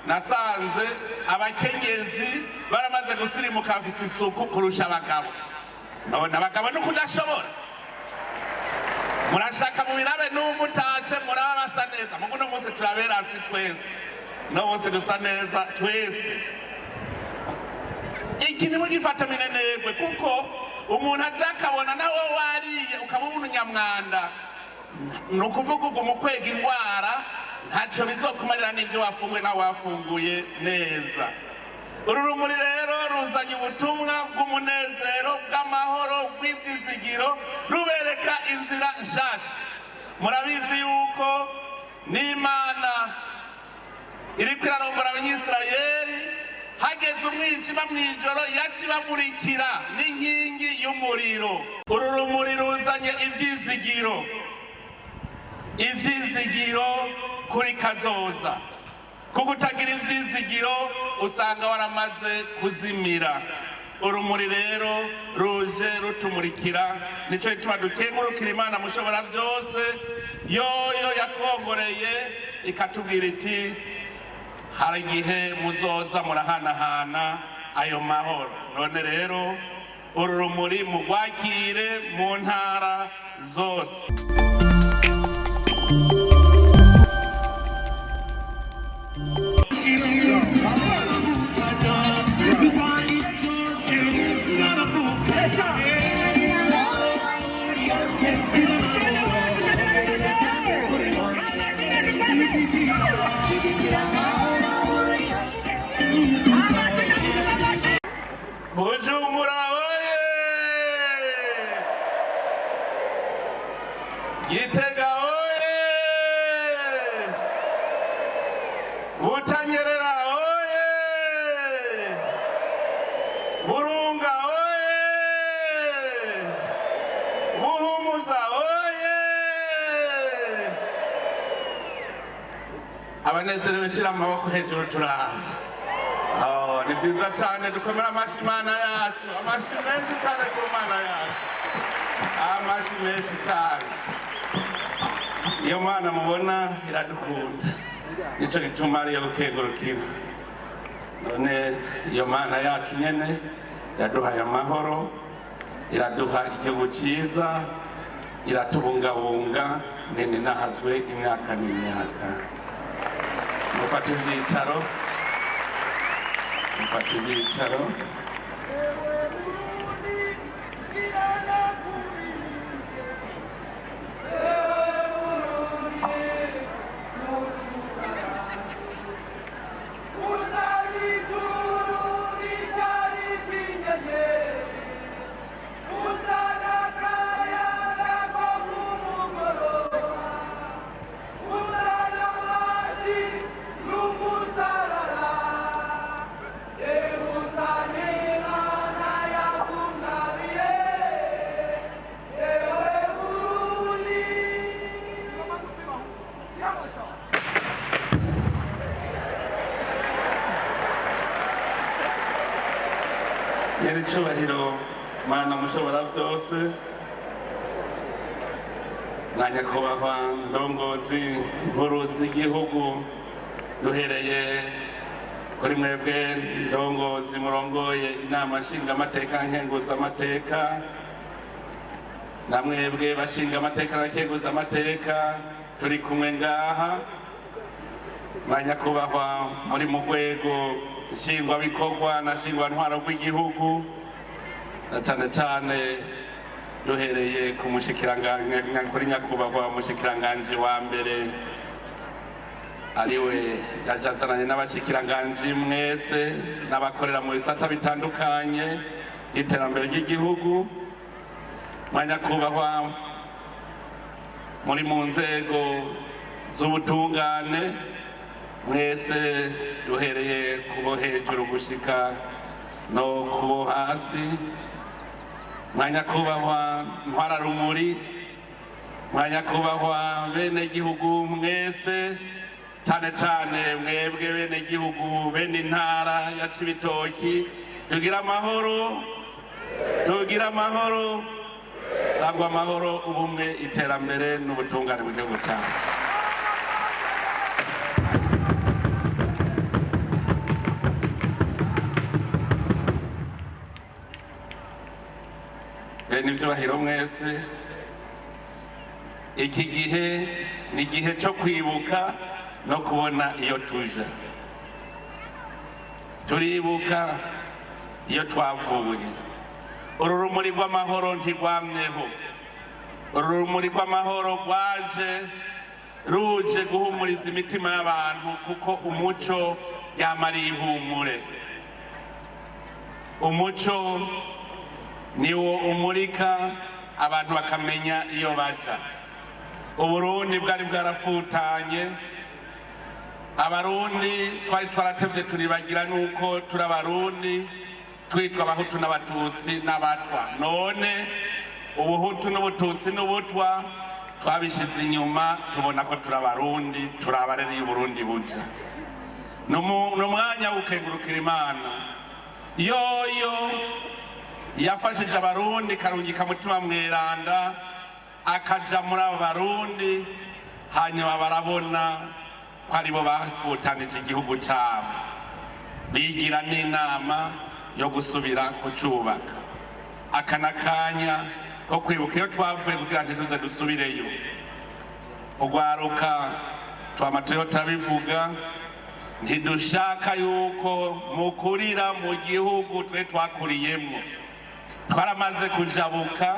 nasanze abakenyezi baramaze gusirimuka bafise isuku kurusha abagabo. None abagabo no kudashobora. Murashaka mu birabe n'umutashe muraba basa neza. Mugo no munsi turabera asi twese. No munsi dusa neza twese. Iki ni mugifata minenegwe kuko umuntu ajakabona nawe wariye ukabona nyamwanda. Nukuvuga ugu mukwega ingwara ntacyo bizokumarira n'ibyo wafunguye na wafunguye neza. Uru rumuri rero ruzanye ubutumwa bw'umunezero bw'amahoro bw'ibyizigiro rubereka inzira nshasha. Murabizi yuko n'Imana iriko irarongora abanyisirayeli hageze umwijima mw'ijoro yakibamurikira n'inkingi y'umuriro. Uru rumuri ruzanye ivyizigiro kuri kazoza. Kuko utagira ivyizigiro usanga waramaze kuzimira. Urumuri rero ruje rutumurikira, nico gituma dukengurukira Imana mushobora byose yoyo yatwongoreye ikatubwira iti hari igihe muzoza murahanahana ayo mahoro. None rero uru rumuri mugwakire mu ntara zose. Bujumbura oye! Gitega oye! Butanyerera oye! Burunga oye! Buhumuza oye! Abanezerewe shira amaboko hejuru turahana. Ni byiza cyane dukomera amashi Imana yacu. Amashi menshi cyane ku Mana yacu. Amashi menshi cyane. Iyo Mana mubona iradukunda. Nico gituma ari yo gukengurukira. None iyo Mana yacu nyene yaduhaye amahoro, iraduha igihugu cyiza, iratubungabunga nene nahazwe imyaka n'imyaka. Mufate ivyicaro. Mufate ivyicaro. Nyiricubahiro Mana mushobora byose, na nyakubahwa ndongozi nkuru z'igihugu, duhereye kuri mwebwe ndongozi murongoye inama nshingamateka nkenguzamateka, na mwebwe bashinga amateka na nkenguzamateka turi kumwe ngaha, na nyakubahwa muri mu rwego nshingwabikorwa na nshingwantwaro rw'igihugu, na cyane cyane duhereye ku mushikiranganje kuri nyakubahwa mushikiranganje wa mbere ariwe yajazananye n'abashikiranganje mwese n'abakorera mu bisata bitandukanye iterambere ry'igihugu, nyakubahwa muri mu nzego z'ubutungane mwese duhereye kubo hejuru gushika no kubo hasi, nyakubahwa ntwararumuri, nyakubahwa bene gihugu mwese, cyane cyane mwebwe bene gihugu bene intara ya CIBITOKE, tugira amahoro, sangwa amahoro, ubumwe, iterambere n'ubutungane mu gihugu cyacu. bene ivyubahiro mwese iki gihe ni igihe cyo kwibuka no kubona iyo tuja turibuka iyo twavuye uru rumuri rw'amahoro ntirwamyeho uru rumuri rw'amahoro ruje guhumuriza imitima y'abantu kuko umuco yamariye ihumure umuco niwo umurika abantu bakamenya iyo baja uburundi bwari bwarafutanye abarundi twari twaratevye turibagira nuko turi abarundi twitwa abahutu n'abatutsi n'abatwa none ubuhutu n'ubututsi n'ubutwa twabishize inyuma tubona ko turi abarundi turi abarereye uburundi buja n'umwanya w'ukengurukira imana yoyo yafashije abarundi karungika mutima mweranda akaja muri abo barundi hanyuma barabona ko aribo bafutanije igihugu cyabo bigira n'inama yo gusubira kucubaka aka n'akanya ko kwibuka iyo twavuye kugira ngo tuze dusubireyo ugwaruka twama turiho turabivuga ntidushaka yuko mukurira mu gihugu twe twakuriyemo twaramaze kujabuka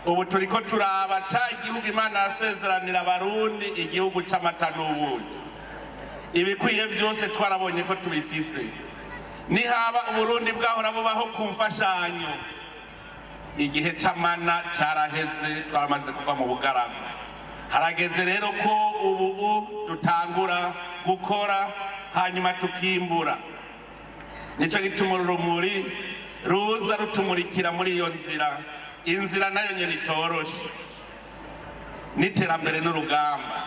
ubu turiko turaba ca igihugu imana yasezeranira abarundi igihugu c'amata n'ubuki ibikwiye vyose twarabonye ko tubifise nihaba uburundi bwahora bubaho ku mfashanyo igihe c'amana caraheze twaramaze kuva mu bugaragu harageze rero ko ubu dutangura gukora hanyuma tukimbura nico gituma urumuri ruza rutumurikira muri iyo inzira nayo nyene itoroshe n'iterambere n'urugamba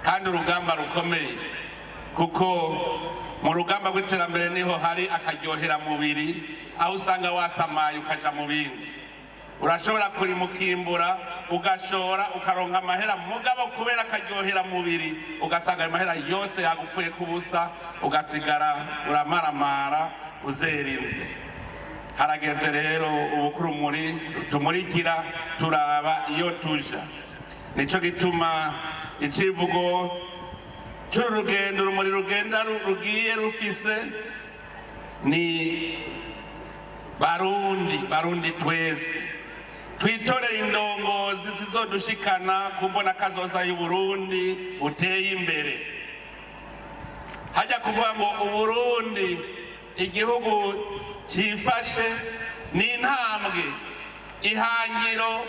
kandi urugamba rukomeye kuko mu rugamba rw'iterambere niho hari akaryohera mubiri aho usanga wasamaye ukaja mu bindi urashobora kurimukimbura ugashora ukaronka amahera mugabo kubera akaryohera mubiri ugasanga ayo mahera yose yagupfuye kubusa ugasigara uramaramara uzerinze harageze rero ubukuru muri tumurikira turaba iyo tuja nico gituma icivugo c'urugendo rumuri rugenda rugiye rufise ni barundi twese twitoreye indongozi zizodushikana kumbona kazoza y'uburundi uteye imbere hajya kuvuga ngo uburundi igihugu cifashe n'intambwe ihangiro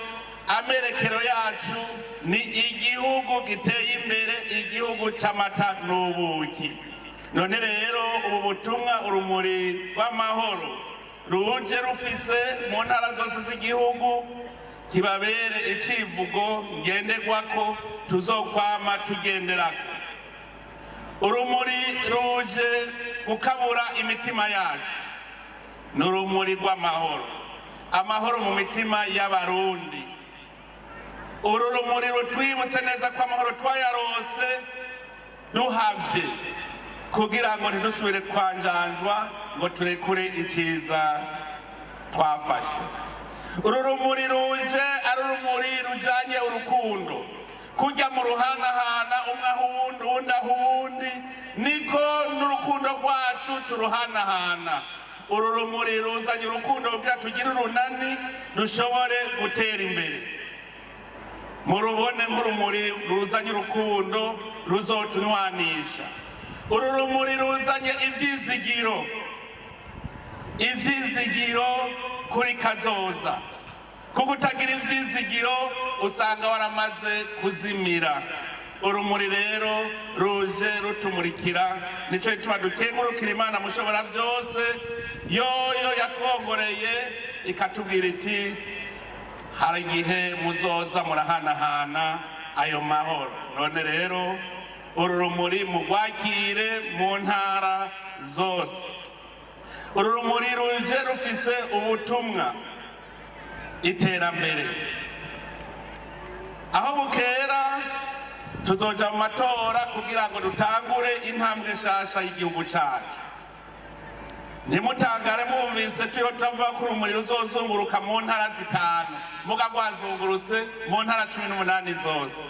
amerekero yacu ni igihugu giteye imbere igihugu c'amata n'ubuki none rero ubu butumwa urumuri rw'amahoro ruje rufise mu ntara zose z'igihugu kibabere icivugo ngenderwako tuzokwama tugenderako urumuri ruje gukabura imitima yacu n'urumuri rw'amahoro amahoro mu mitima y'abarundi uru rumuri rutwibutse neza ko amahoro twayarose duhavye kugira ngo ntidusubire kwanjanjwa ngo turekure iciza twafashe uru rumuri ruje ari urumuri rujanye urukundo kujya mu ruhanahana umwe ahuwundi uwundi ahuwundi niko n'urukundo rwacu turuhanahana uru rumuri ruzanye urukundo kugira tugire urunani dushobore gutera imbere murubone nk'urumuri ruzanye urukundo ruzotunywanisha uru rumuri ruzanye ivyizigiro kuri kazoza kuko utagira ivyizigiro usanga waramaze kuzimira urumuri rero ruje rutumurikira nico gituma dukengurukira imana mushobora vyose yoyo yatwongoreye ikatubwira iti hari igihe muzoza murahanahana ayo mahoro none rero uru rumuri mugwakire mu ntara zose uru rumuri ruje rufise ubutumwa iterambere aho bukera tuzoja mu matora kugira ngo dutangure intambwe nshasha y'igihugu cacu ntimutangare mwumvise turiho turavuga ko urumuri ruzozunguruka mu ntara zitanu muga rwazungurutse mu ntara 18 zose.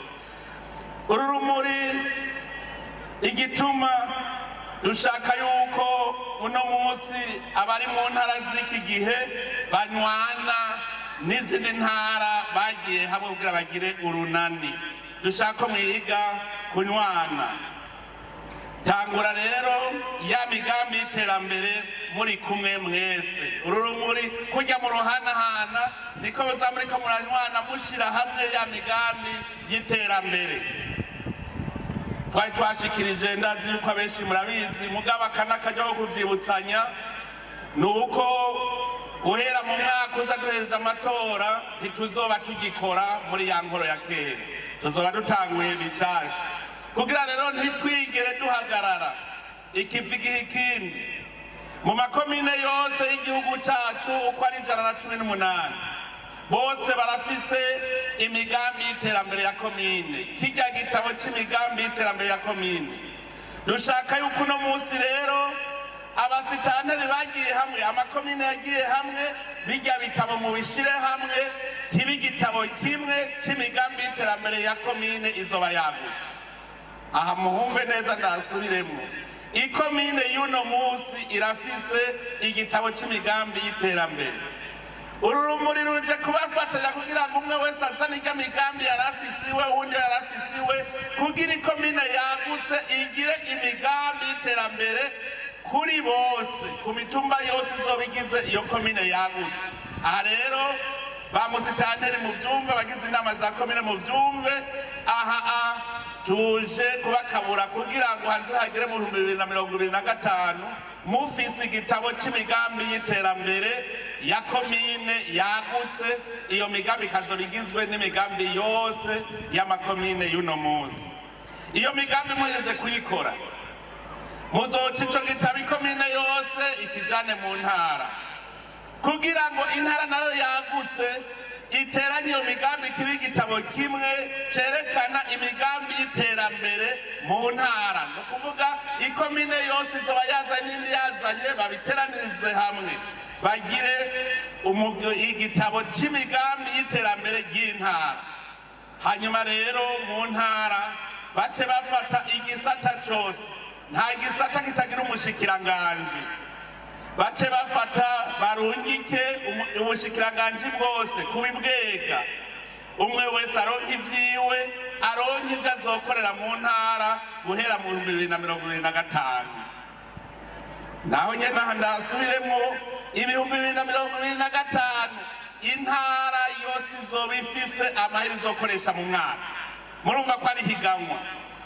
Uru rumuri igituma dushaka yuko uno munsi abari mu ntara z'iki gihe banywana n'izindi ntara bagiye hamwe kugira bagire urunani. Dushaka mwiga kunywana. Tangura rero ya migambi y'iterambere muri kumwe mwese. Uru rumuri kujya mu ruhanahana niko muzamuriko muranywana mushira hamwe ya migambi y'iterambere. Twari twashikirije ndazi yuko abenshi murabizi mugaba akanakajya ko kuvyibutsanya nuko guhera mu mwaka uza duheza amatora ntituzoba tugikora muri ya nkoro ya kera, tuzoba dutanguye bishasha kugira rero ntitwigere duhagarara. Ikivi gihe ikindi mu makomine yose y'igihugu cacu uko ari 118 bose barafise imigambi y'iterambere ya komine. Kijya gitabo c'imigambi y'iterambere ya komine dushaka yuko uno munsi rero abasitanteri bagiye hamwe, amakomine yagiye hamwe, bijya bitabo mu bishire hamwe, kibi gitabo kimwe c'imigambi y'iterambere ya komine izoba yagutse. Aha muhumve neza ndasubiremo, ikomine y'uno munsi irafise igitabo c'imigambi y'iterambere. Uru rumuri ruje kubafatanya kugira ngo umwe wese azane irya migambi yarafisiwe, uwundi yarafisiwe, kugira ikomine yagutse igire imigambi y'iterambere kuri bose, ku mitumba yose izobigize iyo komine yagutse. Aha rero ba musitanteri mu vyumve, bagize inama za komine mu vyumve, aha tuje kubakabura kugira ngo hanze hagere mu 2025 mufise igitabo c'imigambi y'iterambere ya komine yagutse. Iyo migambi ikazobigizwe n'imigambi yose y'amakomine y'uno munsi. Iyo migambi muhejeje kuyikora muzoca ico gitabo ikomine yose ikijane mu ntara kugira ngo intara nayo yagutse iteranye iyo migambi kibi igitabo kimwe cerekana imigambi y'iterambere mu ntara. No kuvuga ikomine yose izoba yazanye n'indi yazanye babiteranirize hamwe bagire igitabo c'imigambi y'iterambere ry'intara. Hanyuma rero mu ntara bace bafata igisata cose, nta gisata kitagira umushikiranganji, bace bafata barungike ubushikiranganji bwose kubibwega, umwe wese aronka ivyiwe, aronka ivyo azokorera mu ntara guhera mu 2025. Naho nyene ndasubiremo 2025 intara yose izoba ifise amahera izokoresha mu mwaka. Murumva ko ari higanwa.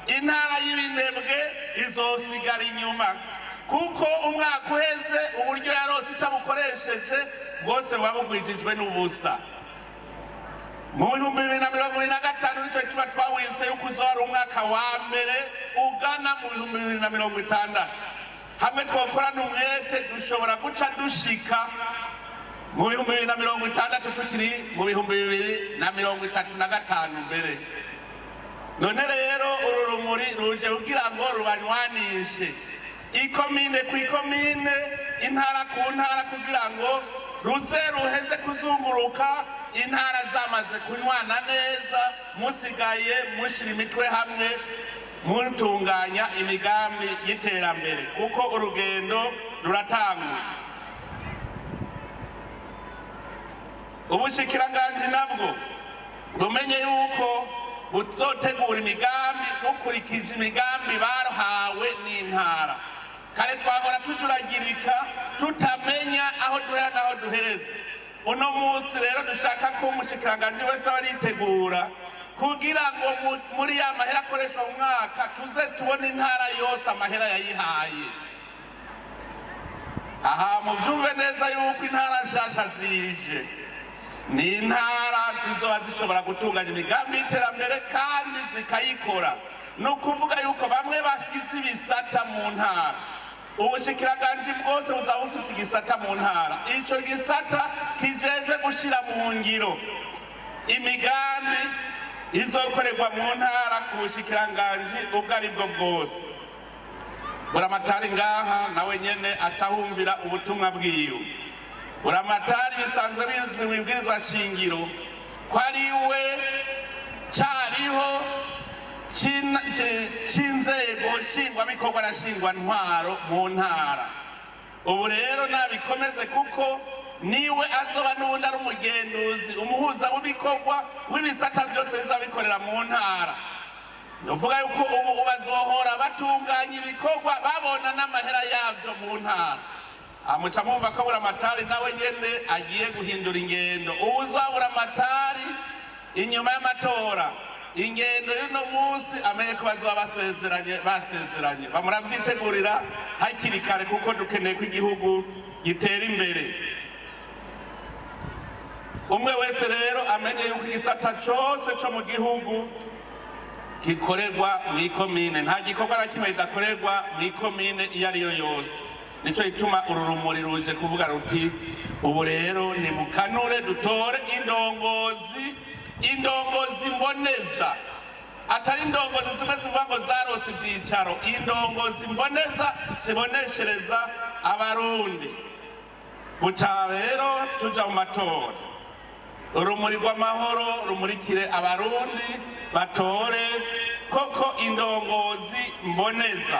Intara y'ibinebwe izosigara inyuma kuko umwaka uheze uburyo yarose itabukoresheje bwose babugwijijwe n'ubusa. Mu 2025 nico tuba twawise yuko uzora umwaka wa mbere ugana mu 2026. Hamwe twokorana umwete dushobora guca dushika mu 2026 tukiri mu 2035 mbere. None rero uru rumuri ruje kugira ngo rubanywanishe ikomine ku ikomine, intara ku ntara, kugira ngo ruze ruheze kuzunguruka intara zamaze kunywana neza, musigaye mushira imitwe hamwe mutunganya imigambi y'iterambere kuko urugendo ruratangwa. Ubushikiranganji nabwo bumenye yuko buzotegura imigambi bukurikije imigambi bahawe n'intara. Kare twahora tujuragirika tutamenya aho duhera naho duhereze. Uno munsi rero dushaka ko umushikiranganji wese aritegura kugira ngo muri ya mahera akoreshwa mu mwaka tuze tubone intara yose amahera yayihaye. Aha muvyumve neza yuko intara nshasha zije ni intara zizoba zishobora gutunganya imigambi y'iterambere kandi zikayikora. No kuvuga yuko bamwe bagize ibisata mu ntara, ubushikiranganje bwose buzaba bufise igisata mu ntara, ico gisata kijejwe gushira mu ngiro imigambi izokorerwa mu ntara ku bushikiranganje ubwo ari bwo bwose. buramatari ngaha nawe nyene acahumvira ubutumwa bwiwe. Buramatari bisanzwe bizwi mu ibwirizwa shingiro ko ari we cariho c'inzego nshingwabikorwa na nshingwantwaro mu ntara. Ubu rero nabikomeze kuko niwe azoba n'ubundi ari umugenduzi umuhuza w'ibikorwa w'ibisata byose bizabikorera mu ntara. Nuvuga yuko ubu bazohora batunganya ibikorwa babona n'amahera yavyo mu ntara. Amuca mumva ko buramatari nawe nyene agiye guhindura ingendo. Uzabura amatari inyuma y'amatora ingendo y'uno munsi amenye ko bazoba basezeranye bamuravyitegurira hakiri kare kuko dukeneye ko igihugu gitera imbere. Umwe wese rero amenye yuko igisata cose co mu gihugu gikorerwa mw'ikomine, nta gikorwa na kimwe kidakorerwa mw'ikomine iyo ariyo yose. Nico gituma uru rumuri ruje kuvuga ruti ubu rero ni mukanure dutore indongozi mboneza, atari indongozi zimwe zivuga ngo zarose ivyicaro, indongozi mboneza ziboneshereza abarundi. Buca rero tuja mu matora, urumuri rw'amahoro rumurikire abarundi batore koko indongozi mboneza,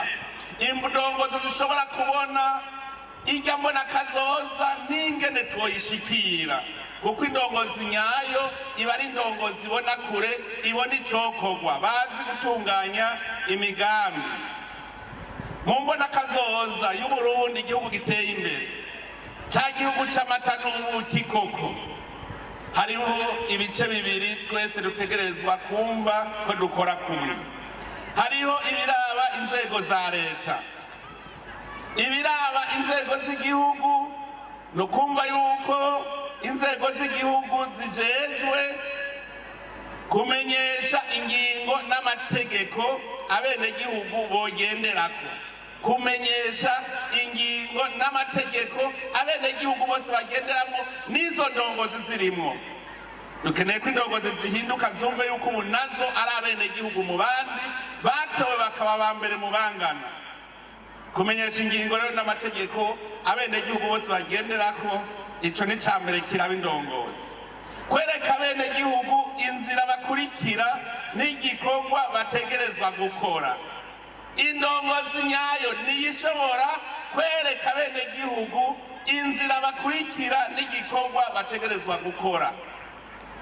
indongozi zishobora kubona irya mbona kazoza n'ingene twoyishikira, kuko indongozi nyayo iba ari indongozi ibona kure, ibona icokorwa, bazi gutunganya imigambi. Mu mbona kazoza y'Uburundi igihugu giteye imbere, ca gihugu c'amata n'ubuki koko, hariho ibice bibiri twese dutegerezwa kumva ko dukora kumwe. Hariho ibiraba inzego za leta, ibiraba inzego z'igihugu no kumva yuko inzego z'igihugu zijejwe kumenyesha ingingo n'amategeko abenegihugu bogenderako, kumenyesha ingingo n'amategeko abenegihugu bose bagenderamwo n'izo ndongozi zirimwo. Dukeneye ko indongozi zihinduka zumve yuko ubu nazo ari abenegihugu mu bandi batowe bakaba ba mbere mu bangana. Kumenyesha ingingo rero n'amategeko abenegihugu bose bagenderako, ico ni ca mbere kiraba indongozi. Kwereka abenegihugu inzira bakurikira n'igikorwa bategerezwa gukora. Indongozi nyayo niyishobora kwereka abenegihugu inzira bakurikira n'igikorwa bategerezwa gukora.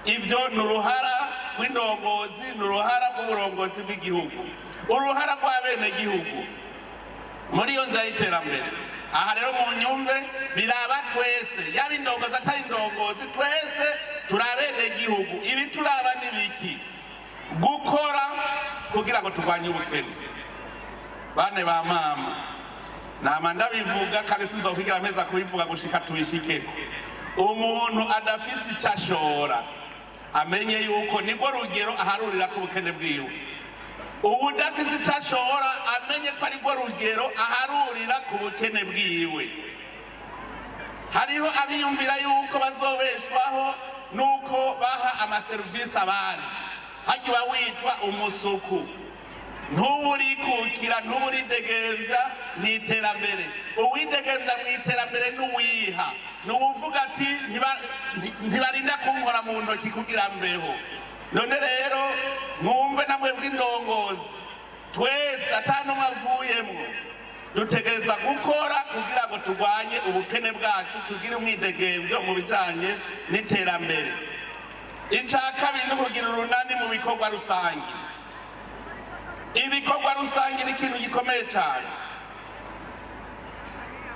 Ivyo ni uruhara rw'indongozi, ni uruhara rw'uburongozi bw'igihugu, uruhara rw'abenegihugu muri iyo nzira y'iterambere. Aha rero mu nyumve biraba twese, yaba indongozi atari indongozi, twese turi abenegihugu. Ibi turaba n'ibiki? Gukora kugira ngo turwanye ubukene. Bane ba mama, nama ndabivuga kandi sinzokwigira meza kubivuga gushika tubishikeko. Umuntu adafise ico ashora amenye yuko nibwo rugero aharurira ku bukene bwiwe. Udafise ico ashora amenye ko aribwo rugero aharurira ku bukene bwiwe. Hariho abiyumvira yuko bazobeshwaho nuko baha amaserivisi abandi, hajya witwa umusuku, ntuburikukira ntuburidegeza n'iterambere. Uwidegeza mu iterambere n'uwiha, nuvuga ati ntibarinda kunkora mu ntoki kugira mbeho. None rero mwumve namwe bw'indongozi, twese atanumwe avuyemwo dutegereza gukora kugira ngo turwanye ubukene bwacu, tugire umwidegemvyo mu bijanye n'iterambere. Ica kabiri ni kugira urunani mu bikorwa rusangi. Ibikorwa rusangi ni ikintu gikomeye cyane.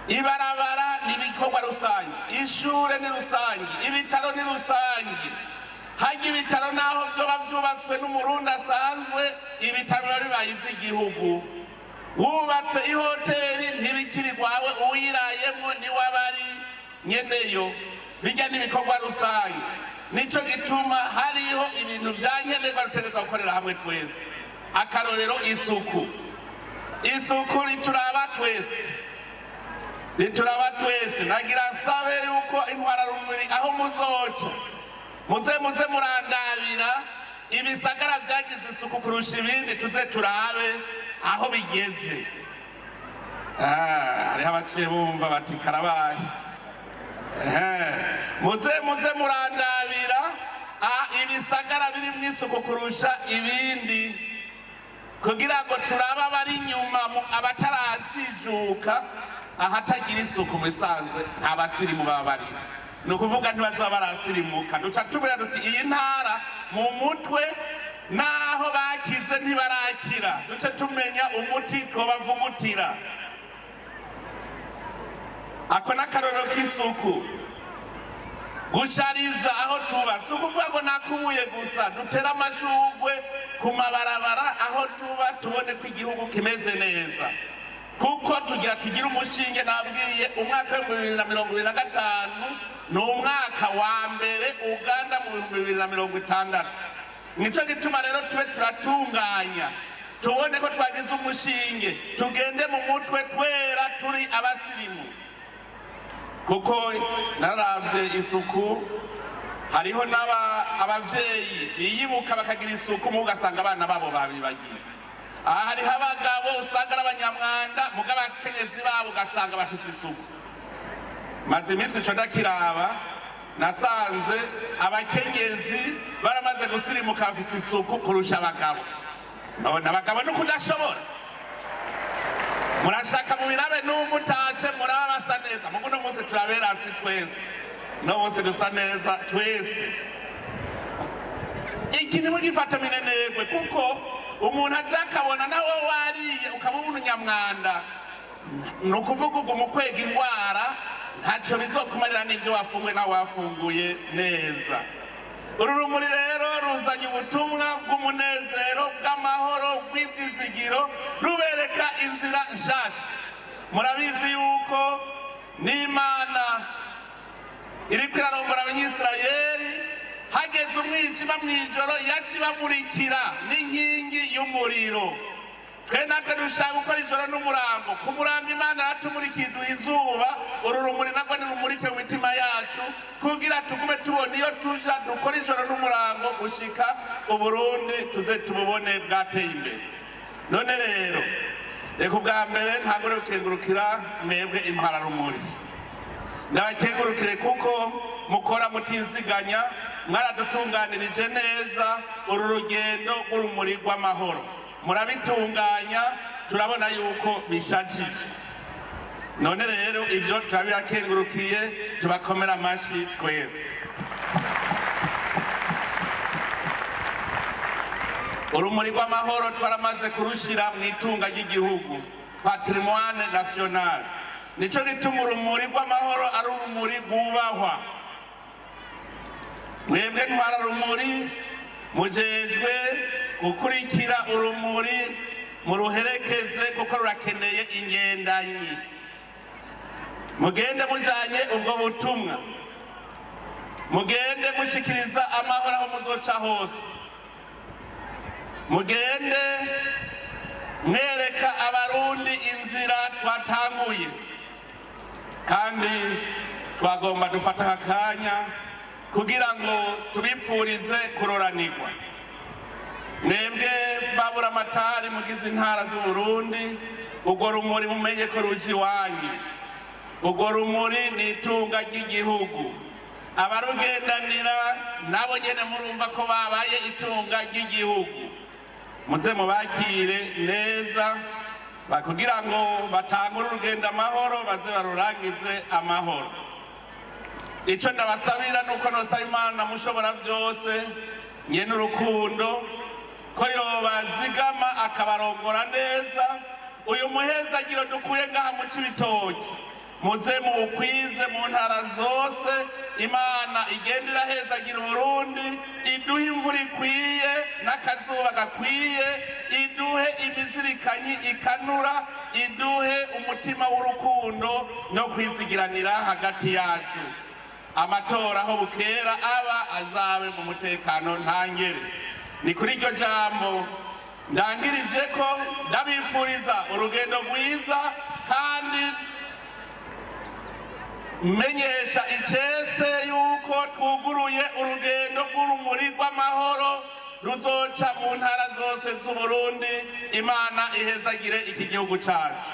Ibarabara ni ibikorwa rusangi, ishure ni rusangi, ibitaro ni rusangi. Hajya ibitaro naho vyoba vyubatswe n'umurundi asanzwe, ibitaro biba bibaye ivy'igihugu. Wubatse ihoteri ntibikiri kwawe, uwirayemwo niwabari nyeneyo. Bijya n'ibikorwa rusangi. Nico gituma hariho ibintu vyankenerwa dutegerezwa gukorera hamwe twese. Akarorero isuku. Isuku rituraba twese. Nagira nsabe yuko intwara rumuri aho muzoca muze murandabira ibisagara vyagize isuku kurusha ibindi, tuze turabe aho bigeze. hariho abaciye bumva bati karabaye. Muze murandabira ibisagara biri mw'isuku kurusha ibindi kugira ngo turaba bari inyuma abatarajijuka ahatagira isuku musanzwe nta basirimu baba bari. Ni ukuvuga ntibazaba barasirimuka. Duca tubwira duti iyi ntara mu mutwe naho bakize ntibarakira. Duce tumenya umuti twobavugutira. Ako n'akarorero k'isuku. Gushariza aho tuba si ukuvuga ngo nakubuye gusa, dutera amashugwe ku mabarabara aho tuba tubone ko igihugu kimeze neza, kuko tugira umushinge nabwiye umwaka wa 2025 ni umwaka wa mbere Uganda mu 2060. Nico gituma rero tube turatunganya tubone ko twagize umushinge tugende mu mutwe twera turi abasirimu. Kuko naravye isuku hariho abavyeyi biyibuka bakagira isuku mu ugasanga abana babo babibagiye. Hariho abagabo usanga ari abanyamwanda mugabo abakenyezi babo ugasanga bafise isuku. Maze iminsi ico ndakiraba nasanze abakenyezi baramaze gusirimuka bafise isuku kurusha abagabo. None abagabo nuko udashobora murashaka mu birabe n'umutashe muraba basa neza. Mugu no munsi turabera hasi twese, no munsi dusa neza twese. Iki ni mugifata minenegwe kuko umuntu ajakabona nawe wariye ukamubona unyamwanda, nukuvuga ugu mukwega ingwara ntacyo bizokumarira n'ivyo wafunguye nawe wafunguye neza. Uru rumuri rero ruzanye ubutumwa bw'umunezero bw'amahoro bw'ibyizigiro rubereka inzira nshasha. Murabizi yuko n'Imana iriko irarongora abanyisirayeli hageze umwijima mw'ijoro yacibamurikira n'inkingi y'umuriro. Twe natwe dushaka gukora ijoro n'umurango. Ku murango Imana yatumurikiye iduha izuba, uru rumuri narwo nirumurike mu mitima yacu kugira tugume tubona iyo tuja dukora ijoro n'umurango gushika Uburundi tuze tububone bwateye imbere. None rero reka ubwa mbere ntangure gukengurukira mwebwe Intwara Rumuri. Ndabakengurukire kuko mukora mutiziganya, mwaradutunganirije neza uru rugendo rw'urumuri rw'amahoro. Murabitunganya turabona yuko bishajije. None rero ivyo turabibakengurukiye, tubakomera amashi twese. Urumuri rw'amahoro twaramaze kurushira mu itunga ry'igihugu, patrimoine national. Nico gituma urumuri rw'amahoro ari urumuri rwubahwa. Mwebwe Ntwara Rumuri mujejwe gukurikira urumuri muruherekeze kuko rurakeneye ingendanyi. Mugende mujanye ubwo butumwa, mugende mushikiriza amahoro aho muzoca hose, mugende mwereka abarundi inzira twatanguye. Kandi twagomba dufata akanya kugira ngo tubipfurize kuroranirwa. Mwebwe babura amatari mugize intara z'Uburundi, urwo rumuri mumenye ko ruji wanyu. Urwo rumuri ni itunga ry'igihugu. Abarugendanira nabo nyene murumva ko babaye itunga ry'igihugu. Muze mubakire neza bakugira ngo batangure urugendo amahoro, baze barurangize amahoro. Ico ndabasabira nuko nosaba Imana mushobora vyose nyene urukundo ko yobazigama akabarongora neza. Uyu muhezagiro dukuye ngaha mu CIBITOKE muze muwukwize mu ntara zose. Imana igenda irahezagira Uburundi, iduhe imvura ikwiye n'akazuba gakwiye, iduhe imizirikanyi ikanura, iduhe umutima w'urukundo no kwizigiranira hagati yacu. Amatora aho bukera aba azabe mu mutekano ntangere. Ni kuri iryo jambo ndangirije ko ndabifuriza urugendo rwiza, kandi menyesha icese yuko twuguruye urugendo rw'urumuri rw'amahoro ruzoca mu ntara zose z'Uburundi. Imana ihezagire iki gihugu cyacu.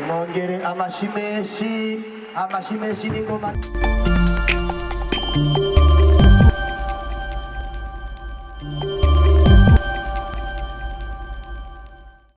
mwongere amashimeshi n'ingoma.